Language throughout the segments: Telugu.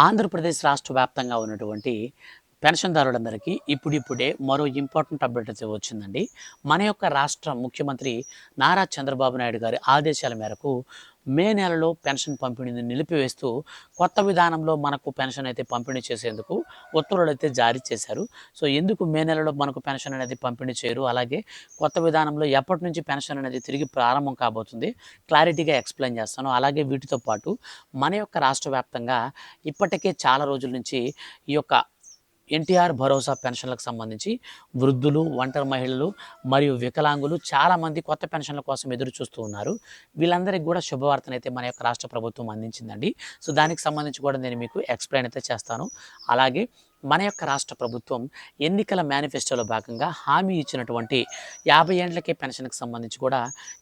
ఆంధ్రప్రదేశ్ రాష్ట్ర వ్యాప్తంగా ఉన్నటువంటి పెన్షన్దారులందరికీ ఇప్పుడిప్పుడే మరో ఇంపార్టెంట్ అప్డేట్ అయితే వచ్చిందండి. మన యొక్క రాష్ట్ర ముఖ్యమంత్రి నారా చంద్రబాబు నాయుడు గారి ఆదేశాల మేరకు మే నెలలో పెన్షన్ పంపిణీని నిలిపివేస్తూ కొత్త విధానంలో మనకు పెన్షన్ అయితే పంపిణీ చేసేందుకు ఉత్తర్వులు అయితే జారీ చేశారు. సో ఎందుకు మే నెలలో మనకు పెన్షన్ అనేది పంపిణీ చేయరు, అలాగే కొత్త విధానంలో ఎప్పటి నుంచి పెన్షన్ అనేది తిరిగి ప్రారంభం కాబోతుంది క్లారిటీగా ఎక్స్ప్లెయిన్ చేస్తాను. అలాగే వీటితో పాటు మన యొక్క రాష్ట్ర వ్యాప్తంగా ఇప్పటికే చాలా రోజుల నుంచి ఈ యొక్క ఎన్టీఆర్ భరోసా పెన్షన్లకు సంబంధించి వృద్ధులు, ఒంటరి మహిళలు మరియు వికలాంగులు చాలామంది కొత్త పెన్షన్ల కోసం ఎదురు చూస్తూ ఉన్నారు. వీళ్ళందరికీ కూడా శుభవార్తనైతే మన యొక్క రాష్ట్ర ప్రభుత్వం అందించిందండి. సో దానికి సంబంధించి కూడా నేను మీకు ఎక్స్ప్లెయిన్ అయితే చేస్తాను. అలాగే మన యొక్క రాష్ట్ర ప్రభుత్వం ఎన్నికల మేనిఫెస్టోలో భాగంగా హామీ ఇచ్చినటువంటి 50 ఏండ్లకే పెన్షన్కి సంబంధించి కూడా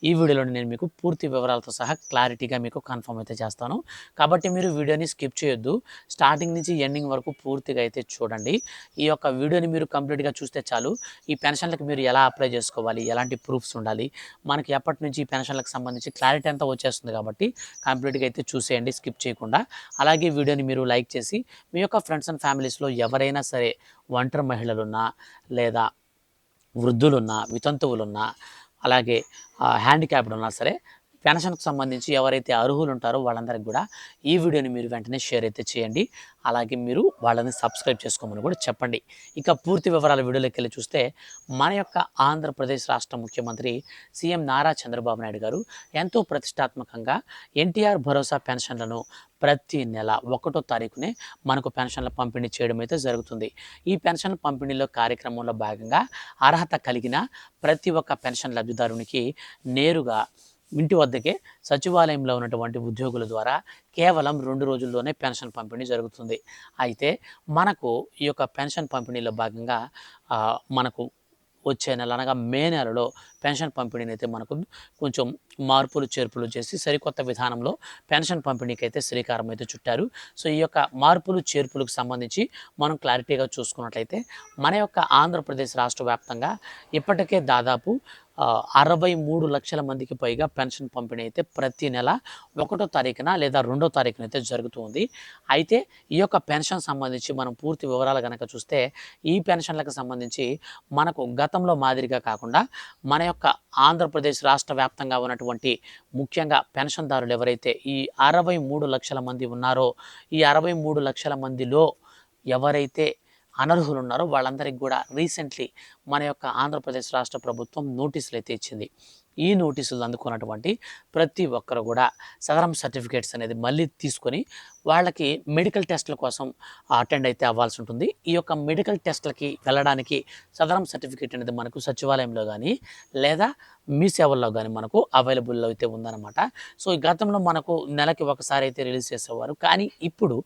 ఈ వీడియోలో నేను మీకు పూర్తి వివరాలతో సహా క్లారిటీగా మీకు కన్ఫర్మ్ అయితే చేస్తాను. కాబట్టి మీరు వీడియోని స్కిప్ చేయొద్దు, స్టార్టింగ్ నుంచి ఎండింగ్ వరకు పూర్తిగా అయితే చూడండి. ఈ యొక్క వీడియోని మీరు కంప్లీట్గా చూస్తే చాలు ఈ పెన్షన్లకు మీరు ఎలా అప్లై చేసుకోవాలి, ఎలాంటి ప్రూఫ్స్ ఉండాలి, మనకి ఎప్పటి నుంచి ఈ పెన్షన్లకు సంబంధించి క్లారిటీ అంతా వచ్చేస్తుంది. కాబట్టి కంప్లీట్గా అయితే చూసేయండి స్కిప్ చేయకుండా. అలాగే వీడియోని మీరు లైక్ చేసి మీ యొక్క ఫ్రెండ్స్ అండ్ ఫ్యామిలీస్లో ఎవరైనా సరే ఒంటరి మహిళలున్నా, లేదా వృద్ధులున్నా, వితంతువులున్నా, అలాగే హ్యాండిక్యాప్డ్ ఉన్నా సరే పెన్షన్కి సంబంధించి ఎవరైతే అర్హులు ఉంటారో వాళ్ళందరికీ కూడా ఈ వీడియోని మీరు వెంటనే షేర్ అయితే చేయండి. అలాగే మీరు వాళ్ళని సబ్స్క్రైబ్ చేసుకోమని కూడా చెప్పండి. ఇక పూర్తి వివరాల వీడియోలోకి వెళ్ళి చూస్తే మన యొక్క ఆంధ్రప్రదేశ్ రాష్ట్ర ముఖ్యమంత్రి సీఎం నారా చంద్రబాబు నాయుడు గారు ఎంతో ప్రతిష్టాత్మకంగా ఎన్టీఆర్ భరోసా పెన్షన్లను ప్రతి నెల 1వ తారీఖునే మనకు పెన్షన్ల పంపిణీ చేయడం అయితే జరుగుతుంది. ఈ పెన్షన్ పంపిణీలో కార్యక్రమంలో భాగంగా అర్హత కలిగిన ప్రతి ఒక్క పెన్షన్ లబ్ధిదారునికి నేరుగా ఇంటి వద్దకే సచివాలయంలో ఉన్నటువంటి ఉద్యోగుల ద్వారా కేవలం 2 రోజుల్లోనే పెన్షన్ పంపిణీ జరుగుతుంది. అయితే మనకు ఈ యొక్క పెన్షన్ పంపిణీలో భాగంగా మనకు వచ్చే నెల అనగా మే నెలలో పెన్షన్ పంపిణీని అయితే మనకు కొంచెం మార్పులు చేర్పులు చేసి సరికొత్త విధానంలో పెన్షన్ పంపిణీకి అయితే శ్రీకారం అయితే చుట్టారు. సో ఈ యొక్క మార్పులు చేర్పులకు సంబంధించి మనం క్లారిటీగా చూసుకున్నట్లయితే మన యొక్క ఆంధ్రప్రదేశ్ రాష్ట్ర వ్యాప్తంగా ఇప్పటికే దాదాపు 63 లక్షల మందికి పైగా పెన్షన్ పంపిణీ అయితే ప్రతి నెల 1వ తారీఖున లేదా 2వ తారీఖున అయితే జరుగుతుంది. అయితే ఈ యొక్క పెన్షన్ సంబంధించి మనం పూర్తి వివరాలు కనుక చూస్తే ఈ పెన్షన్లకు సంబంధించి మనకు గతంలో మాదిరిగా కాకుండా మన యొక్క ఆంధ్రప్రదేశ్ రాష్ట్ర వ్యాప్తంగా ఉన్నటువంటి ముఖ్యంగా పెన్షన్దారులు ఎవరైతే ఈ 63 లక్షల మంది ఉన్నారో ఈ 63 లక్షల మందిలో ఎవరైతే అనర్హులు ఉన్నారో వాళ్ళందరికీ కూడా రీసెంట్లీ మన యొక్క ఆంధ్రప్రదేశ్ రాష్ట్ర ప్రభుత్వం నోటీసులు అయితే ఇచ్చింది. ఈ నోటీసులు అందుకున్నటువంటి ప్రతి ఒక్కరు కూడా సదరం సర్టిఫికేట్స్ అనేది మళ్ళీ తీసుకొని వాళ్ళకి మెడికల్ టెస్టుల కోసం అటెండ్ అయితే అవ్వాల్సి ఉంటుంది. ఈ యొక్క మెడికల్ టెస్టులకి వెళ్ళడానికి సదరం సర్టిఫికేట్ అనేది మనకు సచివాలయంలో కానీ లేదా మీ సేవల్లో కానీ మనకు అవైలబుల్లో అయితే ఉందన్నమాట. సో ఈ గతంలో మనకు నెలకి ఒకసారి అయితే రిలీజ్ చేసేవారు, కానీ ఇప్పుడు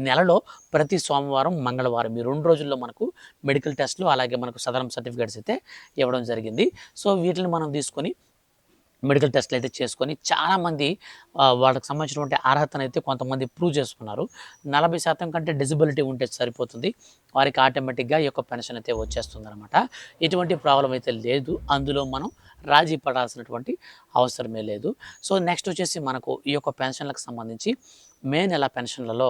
నెలలో ప్రతి సోమవారం, మంగళవారం ఈ 2 రోజుల్లో మనకు మెడికల్ టెస్టులు అలాగే మనకు సదరం సర్టిఫికేట్స్ అయితే ఇవ్వడం జరిగింది. సో వీటిని మనం తీసుకొని మెడికల్ టెస్ట్లు అయితే చేసుకొని చాలామంది వాళ్ళకి సంబంధించినటువంటి అర్హతను అయితే కొంతమంది ప్రూవ్ చేసుకున్నారు. 40% కంటే డిజబిలిటీ ఉంటే సరిపోతుంది, వారికి ఆటోమేటిక్గా ఈ యొక్క పెన్షన్ అయితే వచ్చేస్తుంది అనమాట. ఎటువంటి ప్రాబ్లం అయితే లేదు, అందులో మనం రాజీ పడాల్సినటువంటి అవసరమే లేదు. సో నెక్స్ట్ వచ్చేసి మనకు ఈ యొక్క పెన్షన్లకు సంబంధించి మే నెల పెన్షన్లలో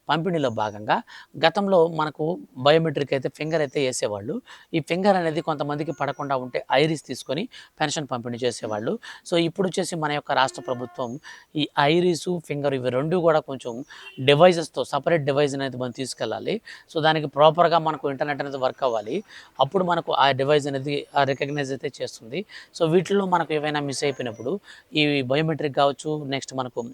పంపిణీలో భాగంగా గతంలో మనకు బయోమెట్రిక్ అయితే ఫింగర్ అయితే వేసేవాళ్ళు. ఈ ఫింగర్ అనేది కొంతమందికి పడకుండా ఉంటే ఐరిస్ తీసుకొని పెన్షన్ పంపిణీ చేసేవాళ్ళు. సో ఇప్పుడు వచ్చేసి మన యొక్క రాష్ట్ర ప్రభుత్వం ఈ ఐరిసు, ఫింగర్ ఇవి 2 కూడా కొంచెం డివైజెస్తో సపరేట్ డివైజ్ అనేది మనం తీసుకెళ్ళాలి. సో దానికి ప్రాపర్గా మనకు ఇంటర్నెట్ అనేది వర్క్ అవ్వాలి, అప్పుడు మనకు ఆ డివైజ్ అనేది రికగ్నైజ్ అయితే చేస్తుంది. సో వీటిలో మనకు ఏవైనా మిస్ అయిపోయినప్పుడు ఈ బయోమెట్రిక్ కావచ్చు, నెక్స్ట్ మనకు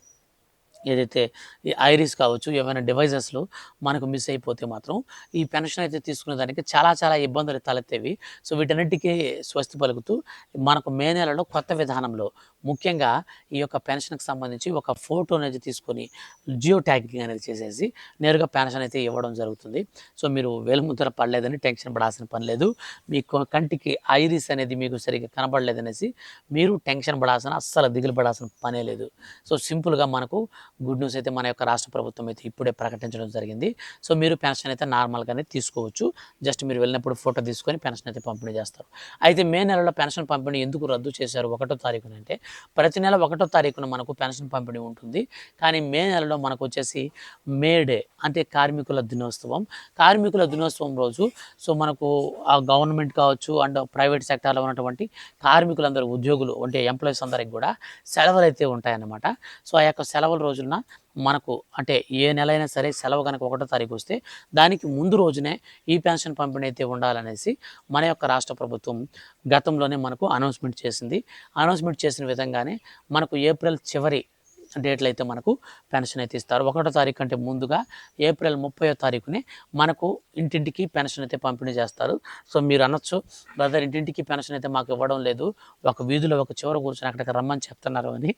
ఏదైతే ఈ ఐరిస్ కావచ్చు, ఏమైనా డివైజెస్లో మనకు మిస్ అయిపోతే మాత్రం ఈ పెన్షన్ అయితే తీసుకునే దానికి చాలా ఇబ్బందులు తలెత్తేవి. సో వీటన్నిటికీ స్వస్తి పలుకుతూ మనకు మే నెలలో కొత్త విధానంలో ముఖ్యంగా ఈ యొక్క పెన్షన్కి సంబంధించి ఒక ఫోటో అనేది తీసుకొని జియో ట్యాగింగ్ అనేది చేసేసి నేరుగా పెన్షన్ అయితే ఇవ్వడం జరుగుతుంది. సో మీరు వేలుముద్ర పడలేదని టెన్షన్ పడాల్సిన పని లేదు, మీ కంటికి ఐరిస్ అనేది మీకు సరిగ్గా కనబడలేదనేసి మీరు టెన్షన్ పడాల్సిన, అస్సలు దిగులు పడాల్సిన పనే లేదు. సో సింపుల్గా మనకు గుడ్ న్యూస్ అయితే మన యొక్క రాష్ట్ర ప్రభుత్వం అయితే ఇప్పుడే ప్రకటించడం జరిగింది. సో మీరు పెన్షన్ అయితే నార్మల్గానే తీసుకోవచ్చు, జస్ట్ మీరు వెళ్ళినప్పుడు ఫోటో తీసుకొని పెన్షన్ అయితే పంపిణీ చేస్తారు. అయితే మే నెలలో పెన్షన్ పంపిణీ ఎందుకు రద్దు చేశారు 1వ తారీఖున అంటే ప్రతి నెల 1వ తారీఖున మనకు పెన్షన్ పంపిణీ ఉంటుంది. కానీ మే నెలలో మనకు వచ్చేసి మే డే అంటే కార్మికుల దినోత్సవం. కార్మికుల దినోత్సవం రోజు సో మనకు ఆ గవర్నమెంట్ కావచ్చు అండ్ ప్రైవేట్ సెక్టార్లో ఉన్నటువంటి కార్మికులందరూ ఉద్యోగులు అంటే ఎంప్లాయీస్ అందరికి కూడా సెలవులు అయితే ఉంటాయన్నమాట. సో ఆ యొక్క సెలవుల రోజున మనకు అంటే ఏ నెల అయినా సరే సెలవు కనుక 1వ తారీఖు వస్తే దానికి ముందు రోజునే ఈ పెన్షన్ పంపిణీ అయితే ఉండాలనేసి మన యొక్క రాష్ట్ర ప్రభుత్వం గతంలోనే మనకు అనౌన్స్మెంట్ చేసింది. అనౌన్స్మెంట్ చేసిన విధంగానే మనకు ఏప్రిల్ చివరి డేట్లు అయితే మనకు పెన్షన్ అయితే ఇస్తారు. 1వ తారీఖు కంటే ముందుగా ఏప్రిల్ 30వ తారీఖునే మనకు ఇంటింటికి పెన్షన్ అయితే పంపిణీ చేస్తారు. సో మీరు అనొచ్చు, బ్రదర్ ఇంటింటికి పెన్షన్ అయితే మాకు ఇవ్వడం లేదు, ఒక వీధిలో ఒక చివర కూర్చొని అక్కడికి రమ్మని చెప్తున్నారు అని.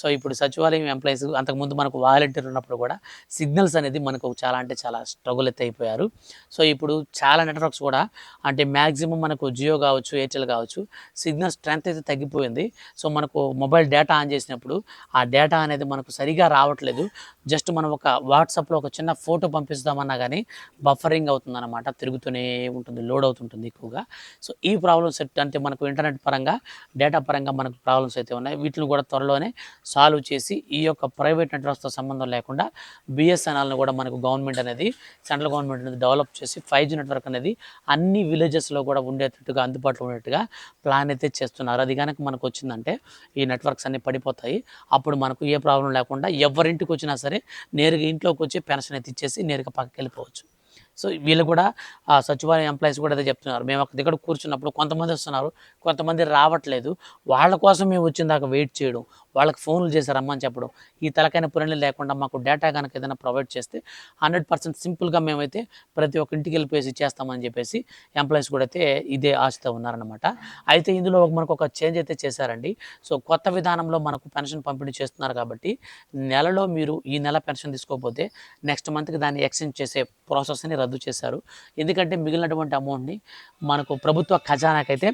సో ఇప్పుడు సచివాలయం ఎంప్లాయీస్ అంతకుముందు మనకు వాలంటీర్ ఉన్నప్పుడు కూడా సిగ్నల్స్ అనేది మనకు చాలా అంటే చాలా స్ట్రగుల్ అయితే అయిపోయారు. సో ఇప్పుడు చాలా నెట్వర్క్స్ కూడా అంటే మ్యాక్సిమం మనకు జియో కావచ్చు, ఎయిర్టెల్ కావచ్చు, సిగ్నల్ స్ట్రెంత్ అయితే తగ్గిపోయింది. సో మనకు మొబైల్ డేటా ఆన్ చేసినప్పుడు ఆ డేటా అనేది మనకు సరిగా రావట్లేదు. జస్ట్ మనం ఒక వాట్సాప్లో ఒక చిన్న ఫోటో పంపిస్తామన్నా కానీ బఫరింగ్ అవుతుందన్నమాట, తిరుగుతూనే ఉంటుంది, లోడ్ అవుతుంటుంది ఎక్కువగా. సో ఈ ప్రాబ్లమ్స్ అంటే మనకు ఇంటర్నెట్ పరంగా డేటా పరంగా మనకు ప్రాబ్లమ్స్ అయితే ఉన్నాయి. వీటిని కూడా త్వరలోనే సాల్వ్ చేసి ఈ యొక్క ప్రైవేట్ నెట్వర్క్స్తో సంబంధం లేకుండా బిఎస్ఎన్ఎల్ని కూడా మనకు గవర్నమెంట్ అనేది సెంట్రల్ గవర్నమెంట్ అనేది డెవలప్ చేసి 5G నెట్వర్క్ అనేది అన్ని విలేజెస్లో కూడా ఉండేటట్టుగా అందుబాటులో ఉండేట్టుగా ప్లాన్ అయితే చేస్తున్నారు. అది కనుక మనకు వచ్చిందంటే ఈ నెట్వర్క్స్ అన్నీ పడిపోతాయి. అప్పుడు మనకు ఏ ప్రాబ్లం లేకుండా ఎవరింటికి వచ్చినా సరే నేరుగా ఇంట్లోకి వచ్చి పెన్షన్ అయితే ఇచ్చేసి నేరుగా పక్కకి వెళ్ళిపోవచ్చు. సో వీళ్ళు కూడా సచివాలయం ఎంప్లాయీస్ కూడా అదే చెప్తున్నారు. మేము ఒక దగ్గర కూర్చున్నప్పుడు కొంతమంది వస్తున్నారు, కొంతమంది రావట్లేదు, వాళ్ళ కోసం మేము వచ్చిన దాకా వెయిట్ చేయడం, వాళ్ళకి ఫోన్లు చేసి రమ్మని చెప్పడం, ఈ తలకైన పురణి లేకుండా మాకు డేటా కనుక ఏదైనా ప్రొవైడ్ చేస్తే 100% సింపుల్గా మేమైతే ప్రతి ఒక్క ఇంటికి వెళ్ళిపోయి చేస్తామని చెప్పేసి ఎంప్లాయీస్ కూడా అయితే ఇదే ఆశతో ఉన్నారనమాట. అయితే ఇందులో మనకు ఒక చేంజ్ అయితే చేశారండి. సో కొత్త విధానంలో మనకు పెన్షన్ పంపిణీ చేస్తున్నారు కాబట్టి నెలలో మీరు ఈ నెల పెన్షన్ తీసుకోకపోతే నెక్స్ట్ మంత్కి దాన్ని ఎక్స్టెండ్ చేసే ప్రాసెస్ని రద్దు చేశారు. ఎందుకంటే మిగిలినటువంటి అమౌంట్ని మనకు ప్రభుత్వ ఖజానాకైతే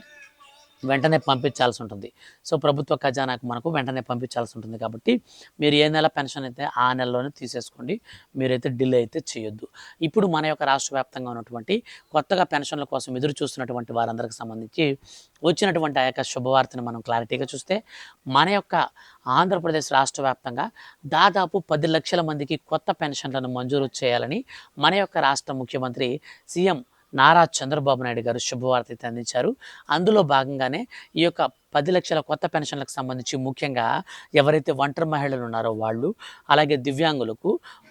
వెంటనే పంపించాల్సి ఉంటుంది. సో ప్రభుత్వ ఖజానాకు మనకు వెంటనే పంపించాల్సి ఉంటుంది కాబట్టి మీరు ఏ నెల పెన్షన్ అయితే ఆ నెలలోనే తీసేసుకోండి, మీరైతే డిలే అయితే చేయొద్దు. ఇప్పుడు మన యొక్క రాష్ట్ర వ్యాప్తంగా ఉన్నటువంటి కొత్తగా పెన్షన్ల కోసం ఎదురు చూస్తున్నటువంటి వారందరికి సంబంధించి వచ్చినటువంటి ఆ యొక్క శుభవార్తను మనం క్లారిటీగా చూస్తే మన యొక్క ఆంధ్రప్రదేశ్ రాష్ట్ర వ్యాప్తంగా దాదాపు 10 లక్షల మందికి కొత్త పెన్షన్లను మంజూరు చేయాలని మన యొక్క రాష్ట్ర ముఖ్యమంత్రి సీఎం నారా చంద్రబాబు నాయుడు గారు శుభవార్త అయితే అందించారు. అందులో భాగంగానే ఈ యొక్క 10 లక్షల కొత్త పెన్షన్లకు సంబంధించి ముఖ్యంగా ఎవరైతే ఒంటరి మహిళలు ఉన్నారో వాళ్ళు, అలాగే దివ్యాంగులకు,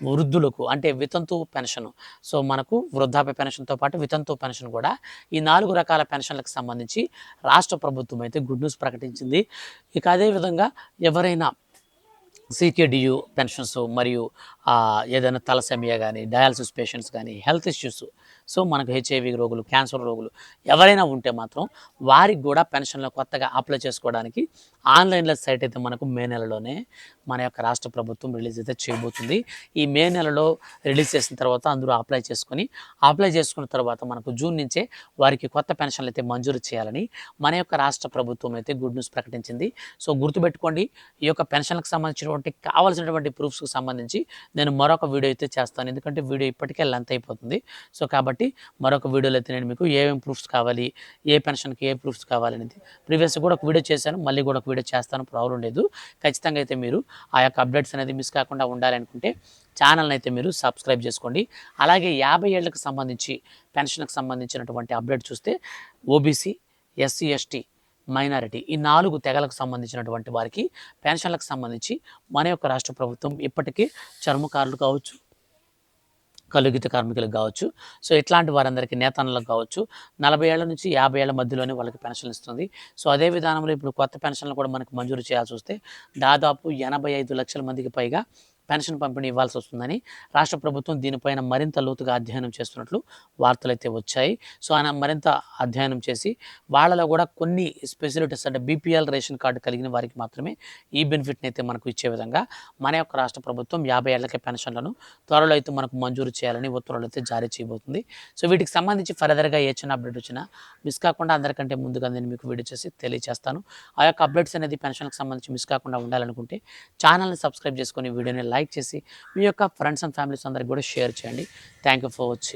వృద్ధులకు అంటే వితంతు పెన్షన్, సో మనకు వృద్ధాప్య పెన్షన్తో పాటు వితంతు పెన్షన్ కూడా ఈ 4 రకాల పెన్షన్లకు సంబంధించి రాష్ట్ర ప్రభుత్వం అయితే గుడ్ న్యూస్ ప్రకటించింది. ఇక అదేవిధంగా ఎవరైనా సీకేడియు పెన్షన్స్ మరియు ఏదైనా తలసేమియా కానీ, డయాలసిస్ పేషెంట్స్ కానీ, హెల్త్ ఇష్యూస్, సో మనకు హెచ్ఐవి రోగులు, క్యాన్సర్ రోగులు ఎవరైనా ఉంటే మాత్రం వారికి కూడా పెన్షన్లు కొత్తగా అప్లై చేసుకోవడానికి ఆన్లైన్లో సైట్ అయితే మనకు మే నెలలోనే మన యొక్క రాష్ట్ర ప్రభుత్వం రిలీజ్ అయితే చేయబోతుంది. ఈ మే నెలలో రిలీజ్ చేసిన తర్వాత అందరూ అప్లై చేసుకున్న తర్వాత మనకు జూన్ నుంచే వారికి కొత్త పెన్షన్లు అయితే మంజూరు చేయాలని మన యొక్క రాష్ట్ర ప్రభుత్వం అయితే గుడ్ న్యూస్ ప్రకటించింది. సో గుర్తుపెట్టుకోండి, ఈ యొక్క పెన్షన్లకు సంబంధించినటువంటి కావాల్సినటువంటి ప్రూఫ్స్కి సంబంధించి నేను మరొక వీడియో అయితే చేస్తాను, ఎందుకంటే వీడియో ఇప్పటికే లెంత్ అయిపోతుంది. సో కాబట్టి మరొక వీడియోలో అయితే నేను మీకు ఏమేమి ప్రూఫ్స్ కావాలి, ఏ పెన్షన్కి ఏ ప్రూఫ్స్ కావాలి అనేది ప్రీవియస్గా కూడా ఒక వీడియో చేశాను, మళ్ళీ కూడా ఒక వీడియో చేస్తాను, ప్రాబ్లం లేదు. ఖచ్చితంగా అయితే మీరు ఆ యొక్క అప్డేట్స్ అనేది మిస్ కాకుండా ఉండాలి అనుకుంటే ఛానల్ని అయితే మీరు సబ్స్క్రైబ్ చేసుకోండి. అలాగే 50 ఏళ్లకు సంబంధించి పెన్షన్కి సంబంధించినటువంటి అప్డేట్ చూస్తే ఓబీసీ, ఎస్సీ, ఎస్టీ, మైనారిటీ ఈ 4 తెగలకు సంబంధించినటువంటి వారికి పెన్షన్లకు సంబంధించి మన యొక్క రాష్ట్ర ప్రభుత్వం ఇప్పటికీ చర్మకారులు కావచ్చు, కలుగిత కార్మికులకు కావచ్చు, సో ఇట్లాంటి వారందరికీ నేతన్నలకు కావచ్చు 40 ఏళ్ల నుంచి 50 ఏళ్ల మధ్యలోనే వాళ్ళకి పెన్షన్ ఇస్తుంది. సో అదే విధానంలో ఇప్పుడు కొత్త పెన్షన్లు కూడా మనకు మంజూరు చేయాల్సి వస్తే దాదాపు 85 లక్షల మందికి పైగా పెన్షన్ పంపిణీ ఇవ్వాల్సి వస్తుందని రాష్ట్ర ప్రభుత్వం దీనిపైన మరింత లోతుగా అధ్యయనం చేస్తున్నట్లు వార్తలు అయితే వచ్చాయి. సో ఆయన మరింత అధ్యయనం చేసి వాళ్ళలో కూడా కొన్ని స్పెషలిటీస్ అంటే బీపీఎల్ రేషన్ కార్డు కలిగిన వారికి మాత్రమే ఈ బెనిఫిట్ని అయితే మనకు ఇచ్చే విధంగా మన యొక్క రాష్ట్ర ప్రభుత్వం 50 ఏళ్లకే పెన్షన్లను త్వరలో అయితే మనకు మంజూరు చేయాలని ఉత్తర్వులు అయితే జారీ చేయబోతుంది. సో వీటికి సంబంధించి ఫర్దర్గా ఏ చిన్న అప్డేట్ వచ్చినా మిస్ కాకుండా అందరికంటే ముందుగా నేను మీకు వీడియో చేసి తెలియజేస్తాను. ఆ యొక్క అప్డేట్స్ అనేది పెన్షన్కి సంబంధించి మిస్ కాకుండా ఉండాలనుకుంటే ఛానల్ని సబ్స్క్రైబ్ చేసుకొని వీడియోని లైక్ చేసి మీ యొక్క ఫ్రెండ్స్ అండ్ ఫ్యామిలీస్ అందరికి కూడా షేర్ చేయండి. Thank you for watching.